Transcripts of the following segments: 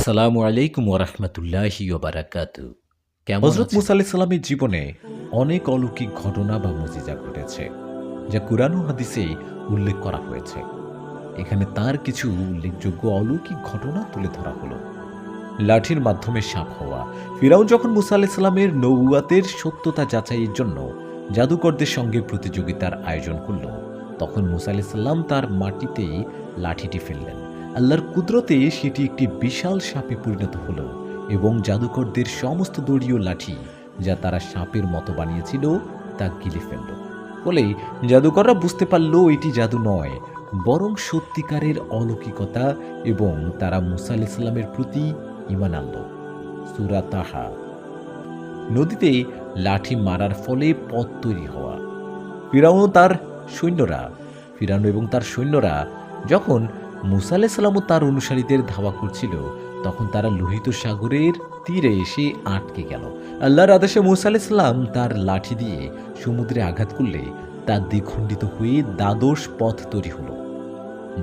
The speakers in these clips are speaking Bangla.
আসসালামু আলাইকুম ওয়া রাহমাতুল্লাহি ওয়া বারাকাতুহু। কেমন হযরত আছেন? মুসা আলাইহিস সালামের জীবনে অনেক অলৌকিক ঘটনা বা মুজিজা ঘটেছে, যা কুরআন ও হাদিসে উল্লেখ করা হয়েছে। এখানে তার কিছু উল্লেখযোগ্য অলৌকিক ঘটনা তুলে ধরা হলো। লাঠির মাধ্যমে সাপ হওয়া। ফিরাউন যখন মুসা আলাইহিস সালামের নবুয়াতের সত্যতা যাচাইয়ের জন্য জাদুকরদের সঙ্গে প্রতিযোগিতার আয়োজন করল, তখন মুসা আলাইহিস সালাম তার মাটিতে লাঠিটি ফেললেন। আল্লাহর কুদরতে সেটি একটি বিশাল সাপে পরিণত হলো এবং জাদুকরদের সমস্ত দড়ি ও লাঠি, যা তারা সাপের মতো বানিয়েছিল, তা গিলে ফেলল। ফলে জাদুকররা বুঝতে পারল এটি জাদু নয়, বরং সত্যিকারের অলৌকিকতা, এবং তারা মুসা আলাইহিস সালামের প্রতি ঈমান আনল। সূরা তাহা। নদীতে লাঠি মারার ফলে পথ তৈরি হওয়া। ফিরাউন এবং তার সৈন্যরা যখন মুসা আলাইহিস সালাম ও তার অনুসারীদের ধাওয়া করছিল, তখন তারা লোহিত সাগরের তীরে এসে আটকে গেল। আল্লাহর আদেশে মুসা আলাইহিস সালাম তার লাঠি দিয়ে সমুদ্রে আঘাত করলে তা দ্বিখণ্ডিত হয়ে দ্বাদশ পথ তৈরি হলো,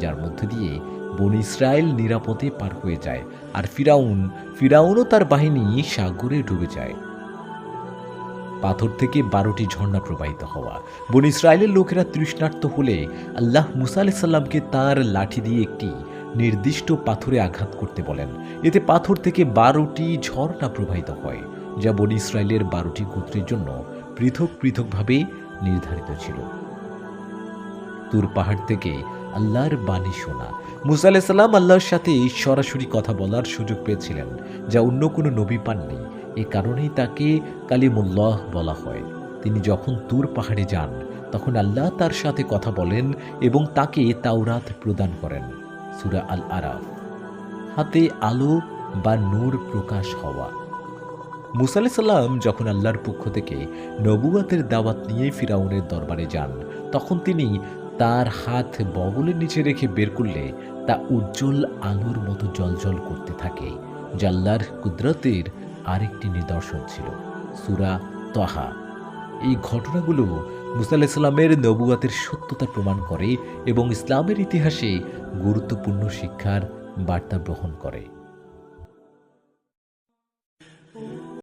যার মধ্য দিয়ে বনী ইসরায়েল নিরাপদে পার হয়ে যায়, আর ফিরাউন ও তার বাহিনী সাগরে ডুবে যায়। পাথর থেকে 12টি ঝর্ণা প্রবাহিত হওয়া। বনী ইসরায়েলের লোকেরা তৃষ্ণার্ত হলে আল্লাহ মুসা আলাইহিস সালামকে তার লাঠি দিয়ে একটি নির্দিষ্ট পাথরে আঘাত করতে বলেন। এতে পাথর থেকে 12টি ঝর্ণা প্রবাহিত হয়, যা বনী ইসরায়েলের 12টি গোত্রের জন্য পৃথক পৃথকভাবে নির্ধারিত ছিল। তুর পাহাড় থেকে আল্লাহর বাণী শোনা। মুসা আলাইহিস সালাম আল্লাহর সাথে সরাসরি কথা বলার সুযোগ পেয়েছিলেন, যা অন্য কোনো নবী পাননি। এ কারণেই তাকে কালিমুল্লাহ বলা হয়। তিনি যখন তুর পাহাড়ে যান, তখন আল্লাহ তার সাথে কথা বলেন এবং তাকে তাওরাত প্রদান করেন। সূরা আল আরাফ। হাতে আলো বা নূর প্রকাশ হওয়া। মুসা আলাইহিস সালাম যখন আল্লাহর পক্ষ থেকে নবুয়াতের দাওয়াত নিয়ে ফিরাউনের দরবারে যান, তখন তিনি তার হাত বগলের নিচে রেখে বের করলে তা উজ্জ্বল আলোর মতো জ্বলজ্বল করতে থাকে, যা আল্লাহর কুদরতের আরেকটি নিদর্শন ছিল। সূরা তাহা। এই ঘটনাগুলো মুসা আলাইহিস সালামের নবুয়াতের সত্যতা প্রমাণ করে এবং ইসলামের ইতিহাসে গুরুত্বপূর্ণ শিক্ষার বার্তা বহন করে।